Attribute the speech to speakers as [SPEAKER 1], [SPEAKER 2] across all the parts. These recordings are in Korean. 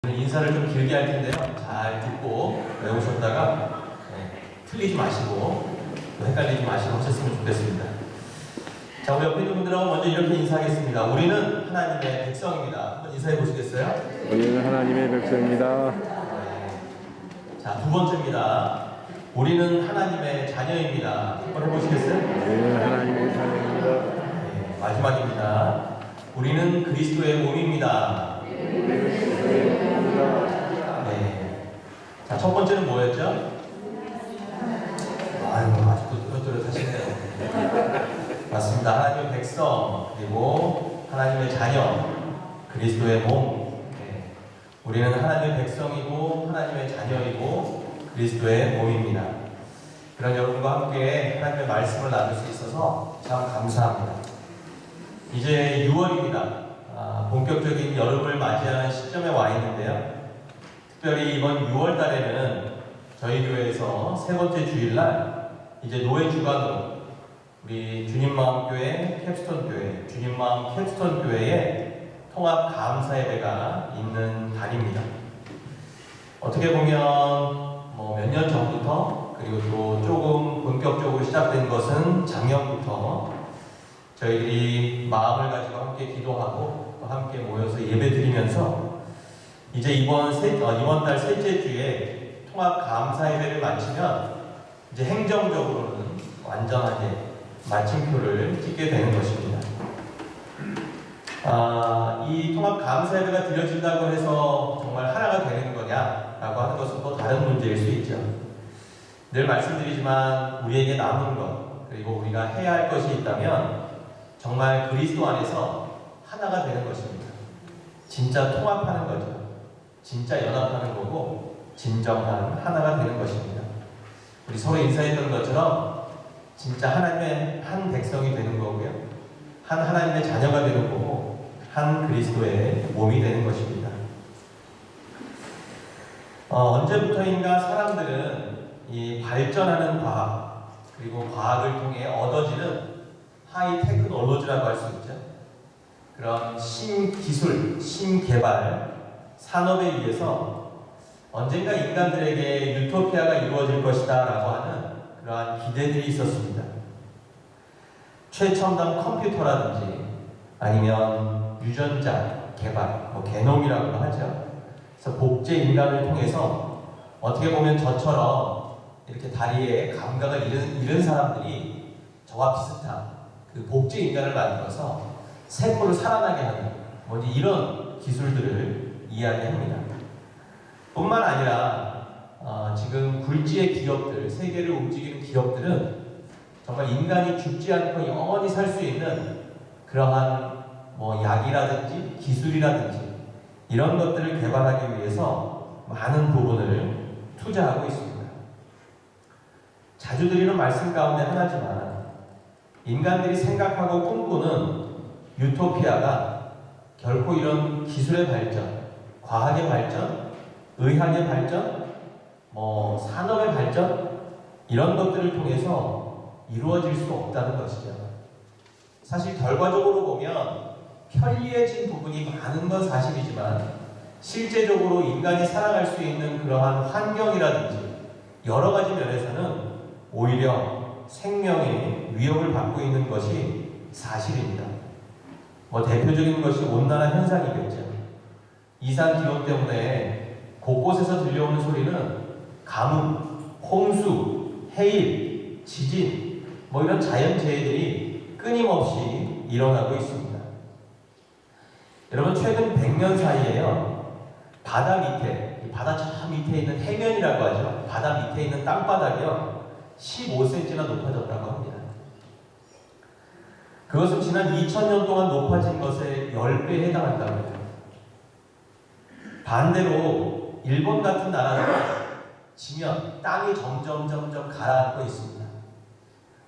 [SPEAKER 1] 인사를 좀 길게 할 텐데요. 잘 듣고 외우셨다가 틀리지 마시고 또 헷갈리지 마시고 하셨으면 좋겠습니다. 자, 우리 옆에 있는 분들하고 먼저 이렇게 인사하겠습니다. 우리는 하나님의 백성입니다. 한번 인사해 보시겠어요?
[SPEAKER 2] 우리는 하나님의 백성입니다.
[SPEAKER 1] 자, 두 번째입니다. 우리는 하나님의 자녀입니다. 한번 해보시겠어요?
[SPEAKER 2] 우리는 하나님의 자녀입니다.
[SPEAKER 1] 마지막입니다. 우리는 그리스도의 몸입니다. 자, 첫 번째는 뭐였죠? 아이고, 아직도 또렷또렷하시네요. 맞습니다. 하나님의 백성, 그리고 하나님의 자녀, 그리스도의 몸. 우리는 하나님의 백성이고, 하나님의 자녀이고, 그리스도의 몸입니다. 그런 여러분과 함께 하나님의 말씀을 나눌 수 있어서 참 감사합니다. 이제 6월입니다. 본격적인 여름을 맞이하는 시점에 와 있는데요. 특별히 이번 6월 달에는 저희 교회에서 세 번째 주일날 이제 노예 주간으로 우리 주님마음교회 캡스톤교회, 주님마음 캡스톤교회의 통합 감사 예배가 있는 달입니다. 어떻게 보면 몇 년 전부터 그리고 또 조금 본격적으로 시작된 것은 작년부터 저희들이 마음을 가지고 함께 기도하고 또 함께 모여서 예배 드리면서 이제 이번 달 셋째 주에 통합 감사 예배를 마치면 이제 행정적으로는 완전하게 마침표를 찍게 되는 것입니다. 이 통합 감사 예배가 드려진다고 해서 정말 하나가 되는 거냐라고 하는 것은 또 다른 문제일 수 있죠. 늘 말씀드리지만 우리에게 남은 것 그리고 우리가 해야 할 것이 있다면 정말 그리스도 안에서 하나가 되는 것입니다. 진짜 통합하는 거죠. 진짜 연합하는 거고 진정한 하나가 되는 것입니다. 우리 서로 인사했던 것처럼 진짜 하나님의 한 백성이 되는 거고요. 한 하나님의 자녀가 되는 거고 한 그리스도의 몸이 되는 것입니다. 언제부터인가 사람들은 이 발전하는 과학 그리고 과학을 통해 얻어지는 하이 테크놀로지라고 할 수 있죠. 그런 신기술, 신개발, 산업에 의해서 언젠가 인간들에게 유토피아가 이루어질 것이다 라고 하는 그러한 기대들이 있었습니다. 최첨단 컴퓨터라든지 아니면 유전자 개발, 게놈이라고도 하죠. 그래서 복제 인간을 통해서 어떻게 보면 저처럼 이렇게 다리에 감각을 잃은 사람들이 저와 비슷한 그 복제 인간을 만들어서 세포를 살아나게 하는 이런 기술들을 이야기합니다. 뿐만 아니라 지금 굴지의 기업들, 세계를 움직이는 기업들은 정말 인간이 죽지 않고 영원히 살 수 있는 그러한 약이라든지 기술이라든지 이런 것들을 개발하기 위해서 많은 부분을 투자하고 있습니다. 자주 드리는 말씀 가운데 하나지만 인간들이 생각하고 꿈꾸는 유토피아가 결코 이런 기술의 발전, 과학의 발전, 의학의 발전, 산업의 발전 이런 것들을 통해서 이루어질 수 없다는 것이죠. 사실 결과적으로 보면 편리해진 부분이 많은 건 사실이지만 실제적으로 인간이 살아갈 수 있는 그러한 환경이라든지 여러 가지 면에서는 오히려 생명의 위협을 받고 있는 것이 사실입니다. 대표적인 것이 온난화 현상이겠죠. 이상 기온 때문에 곳곳에서 들려오는 소리는 가뭄, 홍수, 해일, 지진 이런 자연재해들이 끊임없이 일어나고 있습니다. 여러분 최근 100년 사이에요. 바다 밑에, 바다 저 밑에 있는 해면이라고 하죠. 바다 밑에 있는 땅바닥이요. 15cm나 높아졌다고 합니다. 그것은 지난 2000년 동안 높아진 것의 10배에 해당한다고 해요. 반대로 일본 같은 나라는 지면, 땅이 점점 가라앉고 있습니다.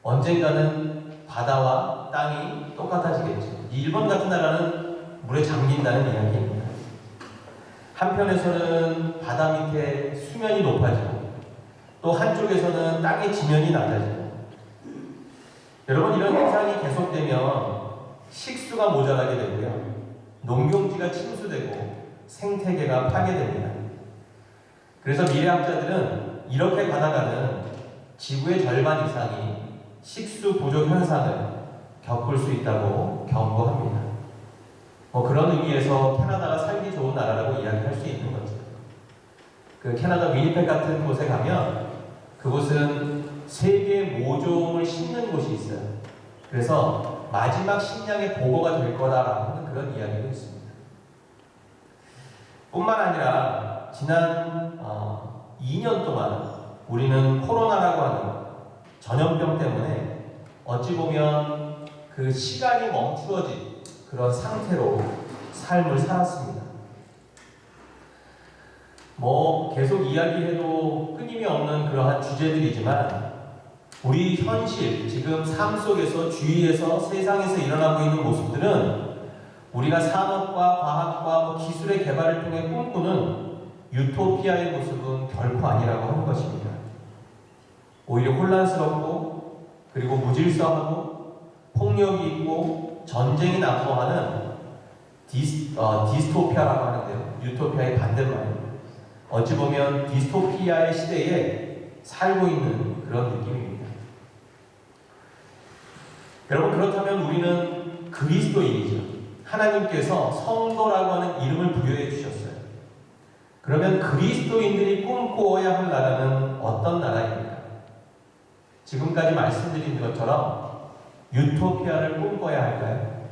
[SPEAKER 1] 언젠가는 바다와 땅이 똑같아지겠죠. 일본 같은 나라는 물에 잠긴다는 이야기입니다. 한편에서는 바다 밑에 수면이 높아지고 또 한쪽에서는 땅의 지면이 낮아지고 여러분 이런 현상이 계속되면 식수가 모자라게 되고요. 농경지가 침수되고 생태계가 파괴됩니다. 그래서 미래학자들은 이렇게 가다가는 지구의 절반 이상이 식수 부족 현상을 겪을 수 있다고 경고합니다. 그런 의미에서 캐나다가 살기 좋은 나라라고 이야기할 수 있는 거죠. 그 캐나다 위니펙 같은 곳에 가면 그곳은 세계 모종을 심는 곳이 있어요. 그래서 마지막 식량의 보고가 될 거다라고 하는 그런 이야기도 있습니다. 뿐만 아니라 지난 2년 동안 우리는 코로나라고 하는 전염병 때문에 어찌 보면 그 시간이 멈추어진 그런 상태로 삶을 살았습니다. 계속 이야기해도 끊임이 없는 그러한 주제들이지만 우리 현실, 지금 삶 속에서 주위에서 세상에서 일어나고 있는 모습들은 우리가 산업과 과학과 기술의 개발을 통해 꿈꾸는 유토피아의 모습은 결코 아니라고 하는 것입니다. 오히려 혼란스럽고 그리고 무질서하고 폭력이 있고 전쟁이 난무하는 디스토피아라고 하는데요. 유토피아의 반대말입니다. 어찌 보면 디스토피아의 시대에 살고 있는 그런 느낌입니다. 여러분, 그렇다면 우리는 그리스도인이죠. 하나님께서 성도라고 하는 이름을 부여해 주셨어요. 그러면 그리스도인들이 꿈꾸어야 할 나라는 어떤 나라입니까? 지금까지 말씀드린 것처럼 유토피아를 꿈꿔야 할까요?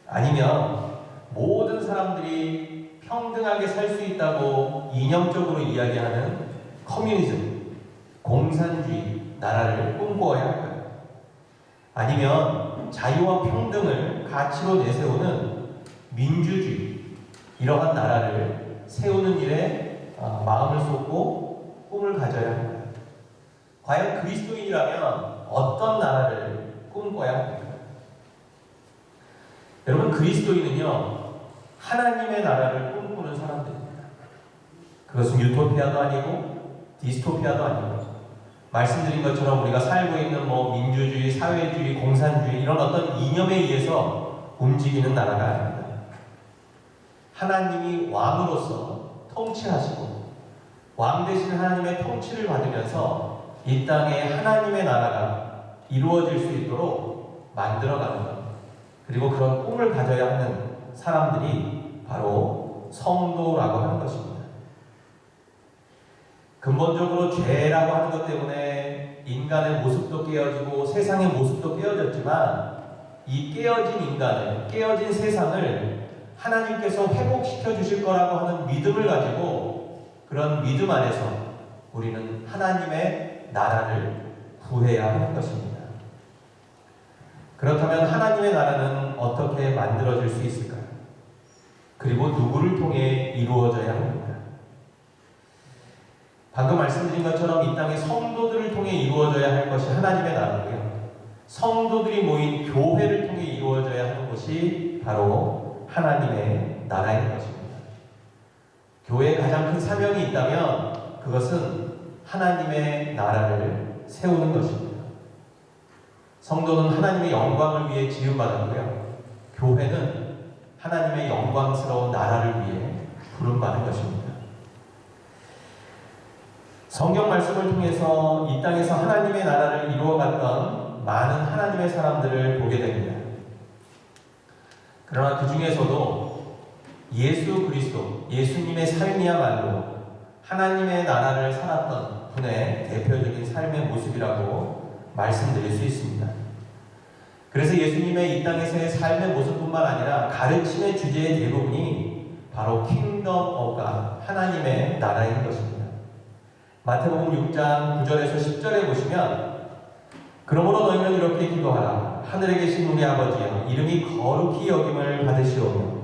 [SPEAKER 1] 아니면 모든 사람들이 평등하게 살 수 있다고 이념적으로 이야기하는 커뮤니즘, 공산주의 나라를 꿈꿔야 할까요? 아니면 자유와 평등을 가치로 내세우는 민주주의, 이러한 나라를 세우는 일에 마음을 쏟고 꿈을 가져야 할까요? 과연 그리스도인이라면 어떤 나라를 꿈꿔야 합니까? 여러분, 그리스도인은요, 하나님의 나라를 꿈꾸는 사람들입니다. 그것은 유토피아도 아니고 디스토피아도 아니고 말씀드린 것처럼 우리가 살고 있는 민주주의, 사회주의, 공산주의 이런 어떤 이념에 의해서 움직이는 나라가 아닙니다. 하나님이 왕으로서 통치하시고 왕 대신 하나님의 통치를 받으면서 이 땅에 하나님의 나라가 이루어질 수 있도록 만들어가는 것, 그리고 그런 꿈을 가져야 하는 사람들이 바로 성도라고 하는 것입니다. 근본적으로 죄라고 하는 것 때문에 인간의 모습도 깨어지고 세상의 모습도 깨어졌지만 이 깨어진 인간을, 깨어진 세상을 하나님께서 회복시켜 주실 거라고 하는 믿음을 가지고 그런 믿음 안에서 우리는 하나님의 나라를 구해야 하는 것입니다. 그렇다면 하나님의 나라는 어떻게 만들어질 수 있을까요? 그리고 누구를 통해 이루어져야 합니까? 방금 말씀드린 것처럼 이 땅의 성도들을 통해 이루어져야 할 것이 하나님의 나라고요. 성도들이 모인 교회를 통해 이루어져야 하는 것이 바로 하나님의 나라인 것입니다. 교회에 가장 큰 사명이 있다면 그것은 하나님의 나라를 세우는 것입니다. 성도는 하나님의 영광을 위해 지음받았고요. 교회는 하나님의 영광스러운 나라를 위해 부름받은 것입니다. 성경 말씀을 통해서 이 땅에서 하나님의 나라를 이루어갔던 많은 하나님의 사람들을 보게 됩니다. 그러나 그 중에서도 예수 그리스도, 예수님의 삶이야말로 하나님의 나라를 살았던 분의 대표적인 삶의 모습이라고 말씀드릴 수 있습니다. 그래서 예수님의 이 땅에서의 삶의 모습뿐만 아니라 가르침의 주제의 대부분이 바로 킹덤 오브 갓, 하나님의 나라인 것입니다. 마태복음 6장 9절에서 10절에 보시면 그러므로 너희는 이렇게 기도하라. 하늘에 계신 우리 아버지여, 이름이 거룩히 여김을 받으시오며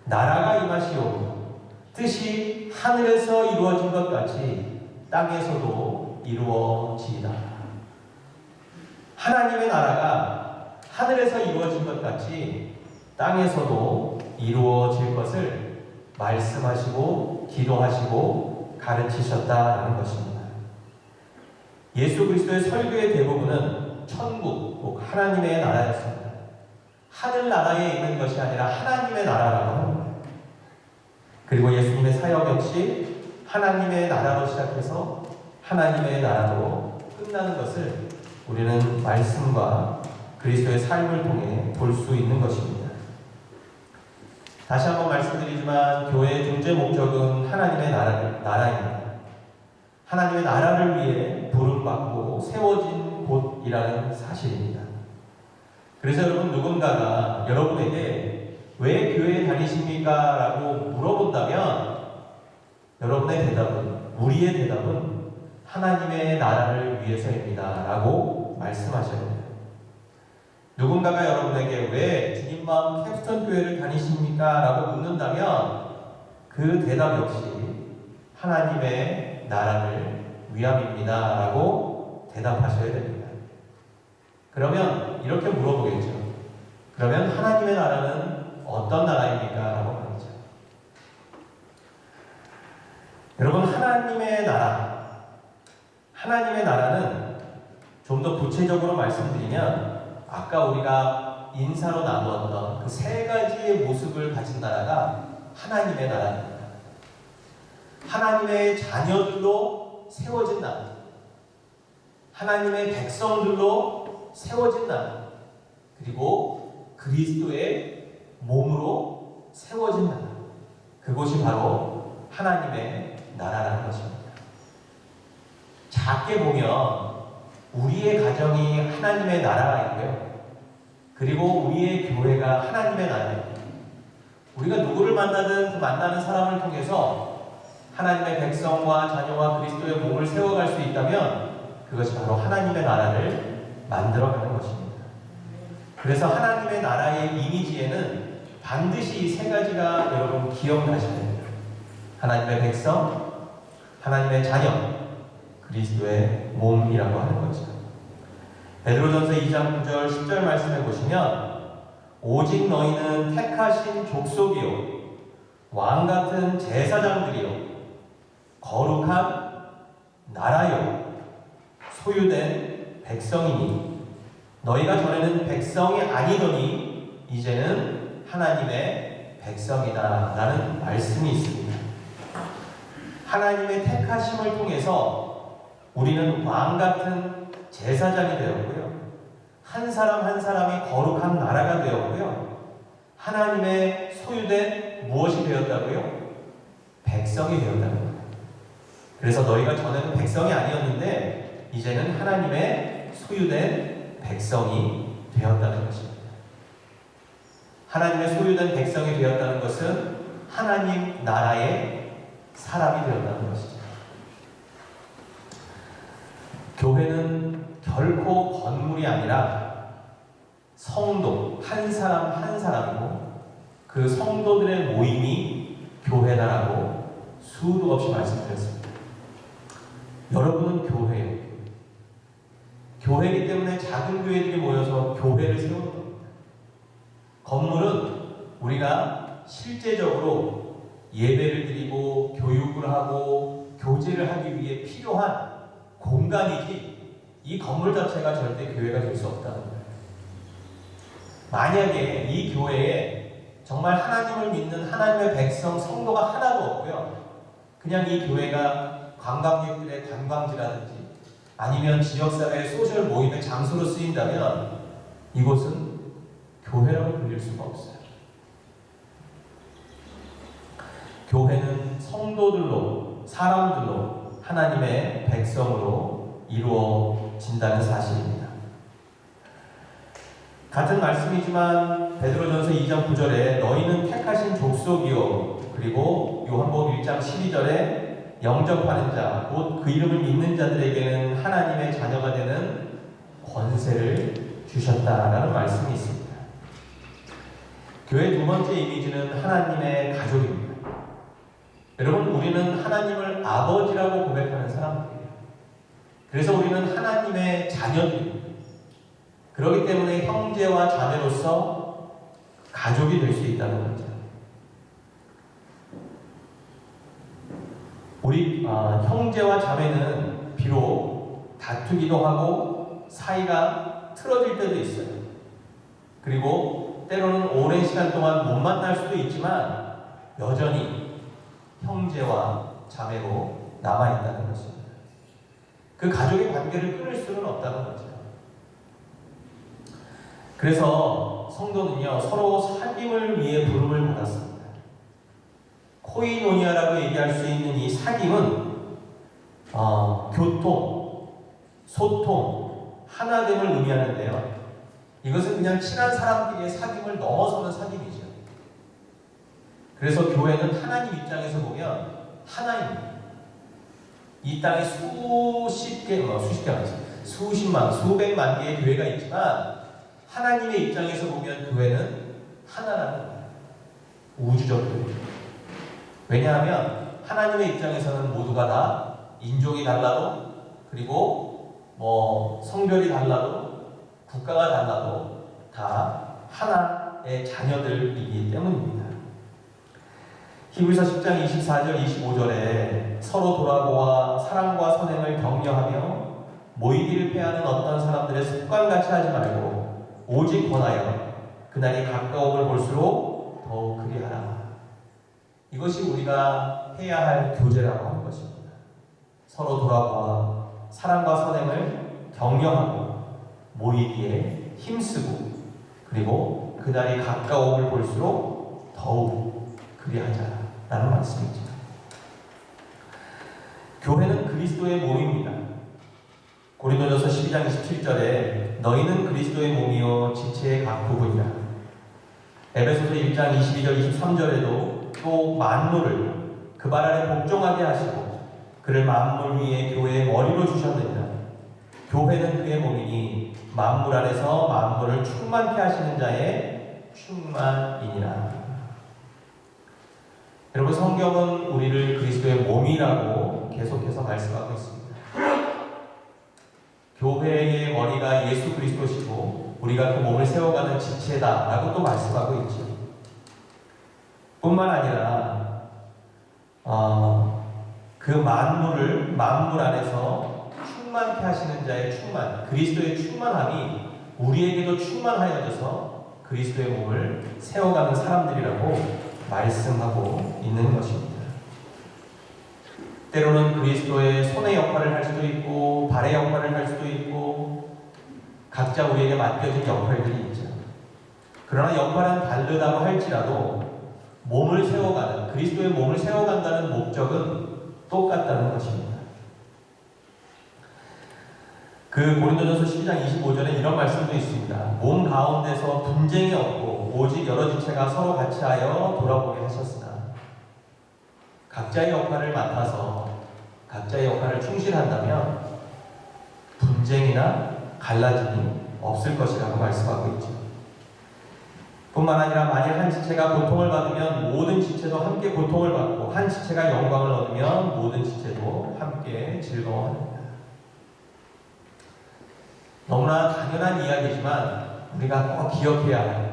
[SPEAKER 1] 나라가 임하시오며 뜻이 하늘에서 이루어진 것 같이 땅에서도 이루어지이다. 하나님의 나라가 하늘에서 이루어진 것 같이 땅에서도 이루어질 것을 말씀하시고 기도하시고 가르치셨다라는 것입니다. 예수 그리스도의 설교의 대부분은 천국, 곧 하나님의 나라였습니다. 하늘 나라에 있는 것이 아니라 하나님의 나라라고 합니다. 그리고 예수님의 사역 역시 하나님의 나라로 시작해서 하나님의 나라로 끝나는 것을 우리는 말씀과 그리스도의 삶을 통해 볼 수 있는 것입니다. 다시 한번 말씀드리지만 교회의 존재 목적은 하나님의 나라입니다. 하나님의 나라를 위해 부름받고 세워진 곳이라는 사실입니다. 그래서 여러분, 누군가가 여러분에게 왜 교회에 다니십니까? 라고 물어본다면 여러분의 대답은, 우리의 대답은 하나님의 나라를 위해서입니다 라고 말씀하셔야 됩니다. 누군가가 여러분에게 왜 주님 마음 캡스톤 교회를 다니십니까? 라고 묻는다면 그 대답 역시 하나님의 나라를 위함입니다 라고 대답하셔야 됩니다. 그러면 이렇게 물어보겠죠. 그러면 하나님의 나라는 어떤 나라입니까? 라고 말이죠. 여러분, 하나님의 나라는 좀 더 구체적으로 말씀드리면 아까 우리가 인사로 나누었던 그 세 가지의 모습을 가진 나라가 하나님의 나라입니다. 하나님의 자녀들로 세워진 나라, 하나님의 백성들로 세워진 나라, 그리고 그리스도의 몸으로 세워진 나라, 그것이 바로 하나님의 나라라는 것입니다. 작게 보면 우리의 가정이 하나님의 나라이고요, 그리고 우리의 교회가 하나님의 나라입니다. 우리가 누구를 만나든 그 만나는 사람을 통해서 하나님의 백성과 자녀와 그리스도의 몸을 세워갈 수 있다면 그것이 바로 하나님의 나라를 만들어가는 것입니다. 그래서 하나님의 나라의 이미지에는 반드시 이 세 가지가 여러분 기억나셔야 됩니다. 하나님의 백성, 하나님의 자녀, 그리스도의 몸이라고 하는 거죠. 베드로전서 2장 9절 10절 말씀해 보시면 오직 너희는 택하신 족속이요 왕같은 제사장들이요 거룩한 나라요 소유된 백성이니 너희가 전에는 백성이 아니더니 이제는 하나님의 백성이다 라는 말씀이 있습니다. 하나님의 택하심을 통해서 우리는 왕같은 제사장이 되었고요, 한 사람 한 사람이 거룩한 나라가 되었고요, 하나님의 소유된 무엇이 되었다고요? 백성이 되었다는 거예요. 그래서 너희가 전에는 백성이 아니었는데 이제는 하나님의 소유된 백성이 되었다는 것입니다. 하나님의 소유된 백성이 되었다는 것은 하나님 나라의 사람이 되었다는 것이죠. 교회는 결코 건물이 아니라 성도, 한 사람 한 사람이고 그 성도들의 모임이 교회다라고 수도 없이 말씀드렸습니다. 여러분은 교회예요. 교회이기 때문에 작은 교회들이 모여서 교회를 세우는 겁니다. 건물은 우리가 실제적으로 예배를 드리고 교육을 하고 교제를 하기 위해 필요한 공간이지 이 건물 자체가 절대 교회가 될 수 없다는 거예요. 만약에 이 교회에 정말 하나님을 믿는 하나님의 백성, 성도가 하나도 없고요, 그냥 이 교회가 관광객들의 관광지라든지 아니면 지역사회의 소셜 모임의 장소로 쓰인다면 이곳은 교회라고 불릴 수가 없어요. 교회는 성도들로, 사람들로, 하나님의 백성으로 이루어진다는 사실입니다. 같은 말씀이지만 베드로전서 2장 9절에 너희는 택하신 족속이요, 그리고 요한복음 1장 12절에 영접하는 자, 곧 그 이름을 믿는 자들에게는 하나님의 자녀가 되는 권세를 주셨다라는 말씀이 있습니다. 교회 두 번째 이미지는 하나님의 가족입니다. 여러분, 우리는 하나님을 아버지라고 고백하는 사람들이에요. 그래서 우리는 하나님의 자녀들입니다. 그렇기 때문에 형제와 자매로서 가족이 될 수 있다는 거죠. 우리 형제와 자매는 비록 다투기도 하고 사이가 틀어질 때도 있어요. 그리고 때로는 오랜 시간 동안 못 만날 수도 있지만 여전히 형제와 자매로 남아있다는 것입니다. 그 가족의 관계를 끊을 수는 없다는 거죠. 그래서 성도는요, 서로 사귐을 위해 부름을 받았습니다. 코이노니아라고 얘기할 수 있는 이 사귐은 교통, 소통, 하나됨을 의미하는데요. 이것은 그냥 친한 사람끼리의 사귐을 넘어서는 사귐이죠. 그래서 교회는 하나님 입장에서 보면 하나입니다. 이 땅에 수십만, 수백만 개의 교회가 있지만 하나님의 입장에서 보면 교회는 하나라는 거예요. 우주적 교회. 왜냐하면 하나님의 입장에서는 모두가 다 인종이 달라도, 그리고 성별이 달라도, 국가가 달라도 다 하나의 자녀들이기 때문입니다. 히브리서 10장 24절 25절에 서로 돌아보아 사랑과 선행을 격려하며 모이기를 패하는 어떤 사람들의 습관같이 하지 말고 오직 권하여 그날이 가까움을 볼수록 더욱 그리하라. 이것이 우리가 해야 할 교제라고 하는 것입니다. 서로 돌아보아 사랑과 선행을 격려하고 모이기에 힘쓰고, 그리고 그날이 가까움을 볼수록 더욱 그리하자라는 말씀이죠. 교회는 그리스도의 몸입니다. 고린도전서 12장 27절에 너희는 그리스도의 몸이요 지체의 각 부분이라. 에베소서 1장 22절 23절에도 또 만물을 그 발 아래 복종하게 하시고 그를 만물 위에 교회의 머리로 주셨느니라. 교회는 그의 몸이니 만물 안에서 만물을 충만케 하시는 자의 충만이니라. 여러분, 성경은 우리를 그리스도의 몸이라고 계속해서 말씀하고 있습니다. 교회의 머리가 예수 그리스도시고 우리가 그 몸을 세워가는 지체다라고 또 말씀하고 있죠. 뿐만 아니라 그 만물을 만물 안에서 충만케 하시는 자의 충만, 그리스도의 충만함이 우리에게도 충만하여져서 그리스도의 몸을 세워가는 사람들이라고 말씀하고 있는 것입니다. 때로는 그리스도의 손의 역할을 할 수도 있고 발의 역할을 할 수도 있고 각자 우리에게 맡겨진 역할들이 있죠. 그러나 역할은 다르다고 할지라도 몸을 세워가는, 그리스도의 몸을 세워간다는 목적은 똑같다는 것입니다. 그 고린도전서 12장 25절에 이런 말씀도 있습니다. 몸 가운데서 분쟁이 없고 오직 여러 지체가 서로 같이 하여 돌아보게 하셨으나 각자의 역할을 맡아서 각자의 역할을 충실한다면 분쟁이나 갈라짐이 없을 것이라고 말씀하고 있죠. 뿐만 아니라 만약 한 지체가 고통을 받으면 모든 지체도 함께 고통을 받고 한 지체가 영광을 얻으면 모든 지체도 함께 즐거워합니다. 너무나 당연한 이야기지만 우리가 꼭 기억해야 할,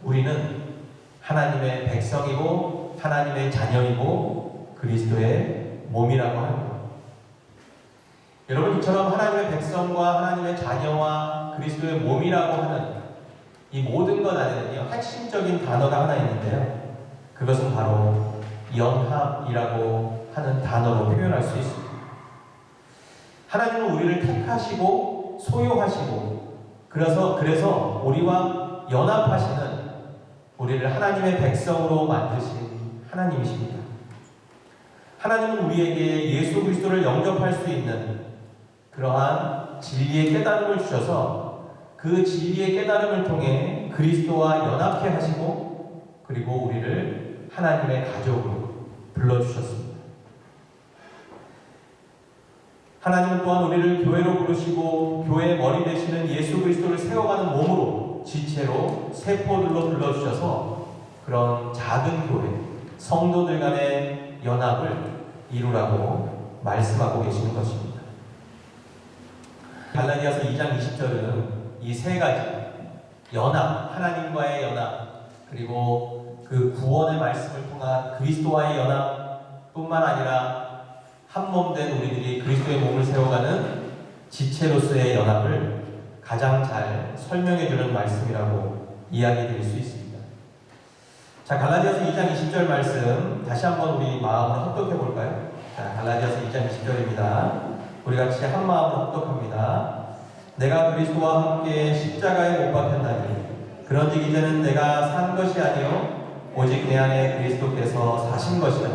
[SPEAKER 1] 우리는 하나님의 백성이고 하나님의 자녀이고 그리스도의 몸이라고 하는 것. 여러분, 이처럼 하나님의 백성과 하나님의 자녀와 그리스도의 몸이라고 하는 이 모든 것 안에는요, 핵심적인 단어가 하나 있는데요. 그것은 바로 연합이라고 하는 단어로 표현할 수 있습니다. 하나님은 우리를 택하시고 소유하시고 그래서 우리와 연합하시는, 우리를 하나님의 백성으로 만드신 하나님이십니다. 하나님은 우리에게 예수 그리스도를 영접할 수 있는 그러한 진리의 깨달음을 주셔서 그 진리의 깨달음을 통해 그리스도와 연합케 하시고 그리고 우리를 하나님의 가족으로 불러주셨습니다. 하나님은 또한 우리를 교회로 부르시고 교회의 머리 되시는 예수 그리스도를 세워가는 몸으로, 지체로, 세포들로 불러주셔서 그런 작은 교회, 성도들 간의 연합을 이루라고 말씀하고 계시는 것입니다. 갈라디아서 2장 20절은 이 세 가지 연합, 하나님과의 연합, 그리고 그 구원의 말씀을 통한 그리스도와의 연합 뿐만 아니라 한 몸 된 우리들이 그리스도의 몸을 세워가는 지체로서의 연합을 가장 잘 설명해주는 말씀이라고 이야기 드릴 수 있습니다. 자, 갈라디아서 2장 20절 말씀 다시 한번 우리 마음으로 합독해 볼까요? 자, 갈라디아서 2장 20절입니다. 우리 같이 한 마음으로 합독합니다. 내가 그리스도와 함께 십자가에 못 박혔나니 그런즉 이제는 내가 산 것이 아니요 오직 내 안에 그리스도께서 사신 것이라.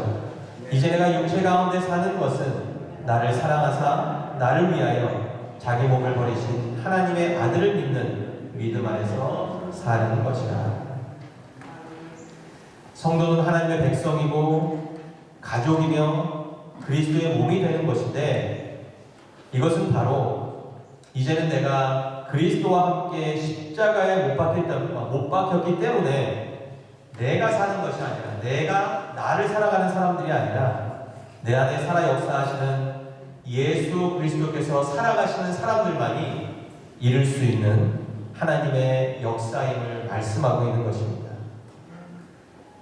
[SPEAKER 1] 이제 내가 육체 가운데 사는 것은 나를 사랑하사 나를 위하여 자기 몸을 버리신 하나님의 아들을 믿는 믿음 안에서 사는 것이라. 성도는 하나님의 백성이고 가족이며 그리스도의 몸이 되는 것인데, 이것은 바로 이제는 내가 그리스도와 함께 십자가에 못 박혔기 때문에 내가 사는 것이 아니라, 내가 나를 살아가는 사람들이 아니라 내 안에 살아 역사하시는 예수 그리스도께서 살아가시는 사람들만이 이룰 수 있는 하나님의 역사임을 말씀하고 있는 것입니다.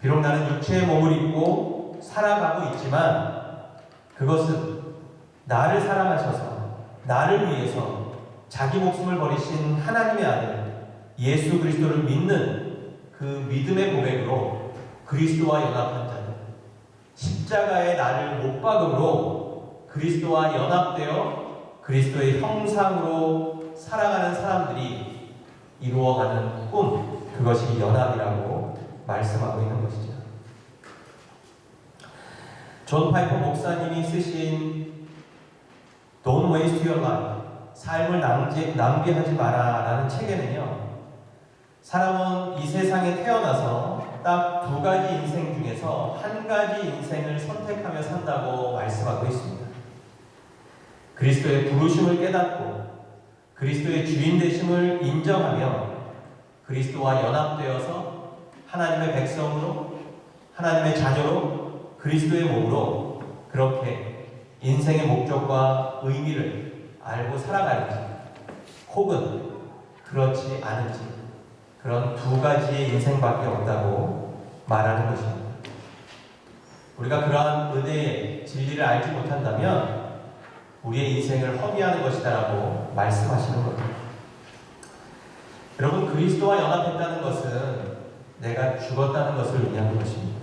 [SPEAKER 1] 비록 나는 육체의 몸을 입고 살아가고 있지만 그것은 나를 사랑하셔서 나를 위해서 자기 목숨을 버리신 하나님의 아들 예수 그리스도를 믿는 그 믿음의 고백으로 그리스도와 연합한 자들, 십자가에 나를 못 박음으로 그리스도와 연합되어 그리스도의 형상으로 살아가는 사람들이 이루어가는 꿈, 그것이 연합이라고 말씀하고 있는 것이죠. 존 파이퍼 목사님이 쓰신 Don't waste your life, 삶을 낭비하지 마라 라는 책에는요, 사람은 이 세상에 태어나서 딱 두 가지 인생 중에서 한 가지 인생을 선택하며 산다고 말씀하고 있습니다. 그리스도의 부르심을 깨닫고 그리스도의 주인 되심을 인정하며 그리스도와 연합되어서 하나님의 백성으로, 하나님의 자녀로, 그리스도의 몸으로 그렇게 인생의 목적과 의미를 알고 살아가는지, 혹은 그렇지 않은지, 그런 두 가지의 인생밖에 없다고 말하는 것입니다. 우리가 그러한 은혜의 진리를 알지 못한다면 우리의 인생을 허비하는 것이다라고 말씀하시는 겁니다. 여러분, 그리스도와 연합했다는 것은 내가 죽었다는 것을 의미하는 것입니다.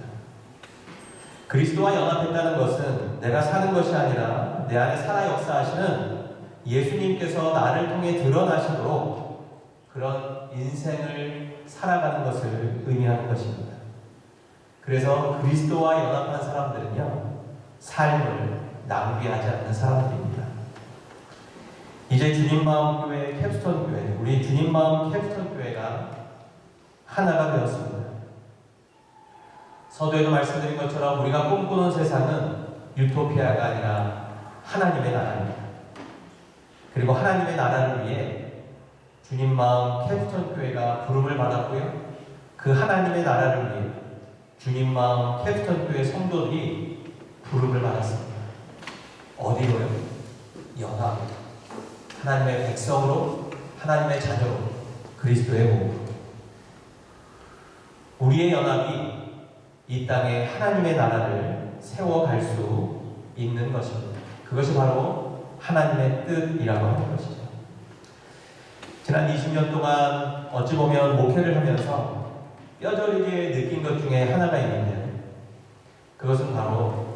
[SPEAKER 1] 그리스도와 연합했다는 것은 내가 사는 것이 아니라 내 안에 살아 역사하시는 예수님께서 나를 통해 드러나시도록 그런 인생을 살아가는 것을 의미하는 것입니다. 그래서 그리스도와 연합한 사람들은요, 삶을 낭비하지 않는 사람들입니다. 이제 주님마음교회 캡스톤교회, 우리 주님마음 캡스톤교회가 하나가 되었습니다. 서두에도 말씀드린 것처럼 우리가 꿈꾸는 세상은 유토피아가 아니라 하나님의 나라입니다. 그리고 하나님의 나라를 위해 주님마음 캡스톤교회가 부름을 받았고요, 그 하나님의 나라를 위해 주님마음 캡스톤교회 성도들이 부름을 받았습니다. 어디로요? 연합. 하나님의 백성으로, 하나님의 자녀로, 그리스도의 몸으로. 우리의 연합이 이 땅에 하나님의 나라를 세워갈 수 있는 것입니다. 그것이 바로 하나님의 뜻이라고 하는 것이죠. 지난 20년 동안 어찌 보면 목회를 하면서 뼈저리게 느낀 것 중에 하나가 있는데, 그것은 바로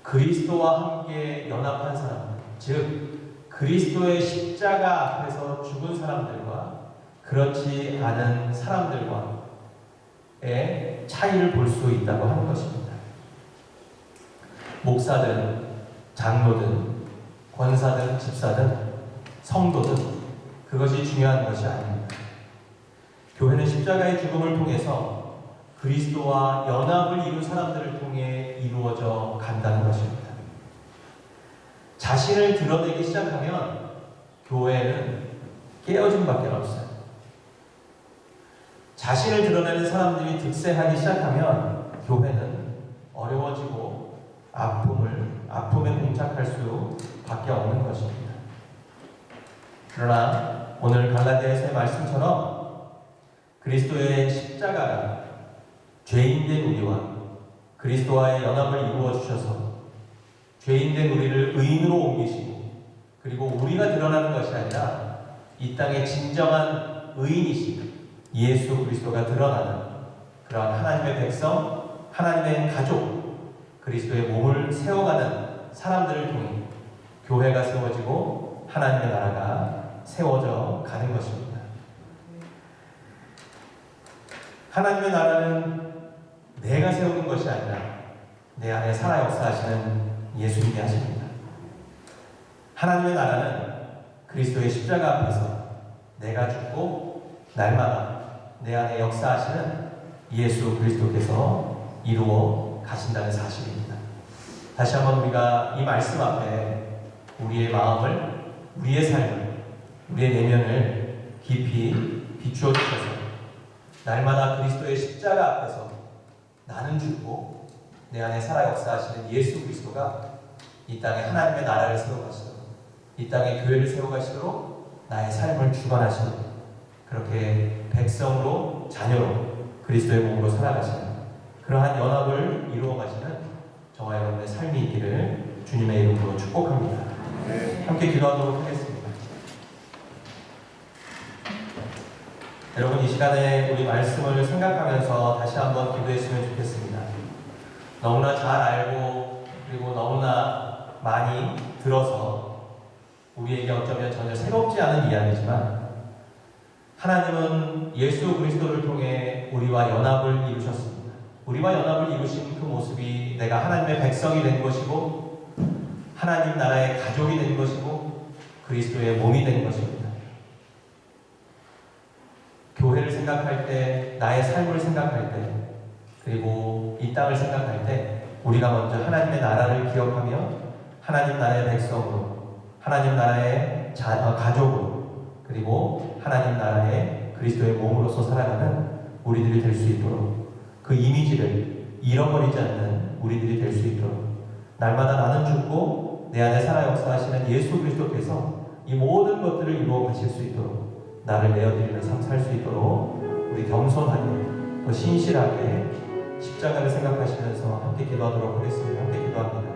[SPEAKER 1] 그리스도와 함께 연합한 사람, 즉 그리스도의 십자가 앞에서 죽은 사람들과 그렇지 않은 사람들과의 차이를 볼 수 있다고 하는 것입니다. 목사든 장로든 권사든 집사든 성도든 그것이 중요한 것이 아닙니다. 교회는 십자가의 죽음을 통해서 그리스도와 연합을 이룬 사람들을 통해 이루어져 간다는 것입니다. 자신을 드러내기 시작하면 교회는 깨어짐밖에 없어요. 자신을 드러내는 사람들이 득세하기 시작하면 교회는 어려워지고 아픔에 봉착할 수밖에 없는 것입니다. 그러나 오늘 갈라디아서의 말씀처럼 그리스도의 십자가가 죄인된 우리와 그리스도와의 연합을 이루어 주셔서 죄인된 우리를 의인으로 옮기시고, 그리고 우리가 드러나는 것이 아니라 이 땅의 진정한 의인이신 예수 그리스도가 드러나는 그런 하나님의 백성, 하나님의 가족, 그리스도의 몸을 세워가는 사람들을 통해 교회가 세워지고 하나님의 나라가 세워져 가는 것입니다. 하나님의 나라는 내가 세우는 것이 아니라 내 안에 살아 역사하시는 예수님이 하십니다. 하나님의 나라는 그리스도의 십자가 앞에서 내가 죽고 날마다 내 안에 역사하시는 예수 그리스도께서 이루어 가신다는 사실입니다. 다시 한번 우리가 이 말씀 앞에 우리의 마음을, 우리의 삶을, 우리의 내면을 깊이 비추어 주셔서 날마다 그리스도의 십자가 앞에서 나는 죽고 내 안에 살아 역사하시는 예수 그리스도가 이 땅에 하나님의 나라를 세워가시도록, 이 땅에 교회를 세워가시도록 나의 삶을 주관하시는, 그렇게 백성으로, 자녀로 그리스도의 몸으로 살아가시는 그러한 연합을 이루어가시는 저와 여러분의 삶이 있기를 주님의 이름으로 축복합니다. 함께 기도하도록 하겠습니다. 여러분, 이 시간에 우리 말씀을 생각하면서 다시 한번 기도했으면 좋겠습니다. 너무나 잘 알고 그리고 너무나 많이 들어서 우리에게 어쩌면 전혀 새롭지 않은 이야기지만, 하나님은 예수 그리스도를 통해 우리와 연합을 이루셨습니다. 우리와 연합을 이루신 그 모습이 내가 하나님의 백성이 된 것이고 하나님 나라의 가족이 된 것이고 그리스도의 몸이 된 것입니다. 교회를 생각할 때, 나의 삶을 생각할 때, 그리고 이 땅을 생각할 때 우리가 먼저 하나님의 나라를 기억하며 하나님 나라의 백성으로, 하나님 나라의 가족으로, 그리고 하나님 나라의 그리스도의 몸으로서 살아가는 우리들이 될 수 있도록, 그 이미지를 잃어버리지 않는 우리들이 될 수 있도록, 날마다 나는 죽고 내 안에 살아 역사하시는 예수 그리스도께서 이 모든 것들을 이루어 가실 수 있도록 나를 내어드리는 삶 살 수 있도록 우리 겸손하게 또 신실하게 십자가를 생각하시면서 함께 기도하도록 하겠습니다. 함께 기도합니다.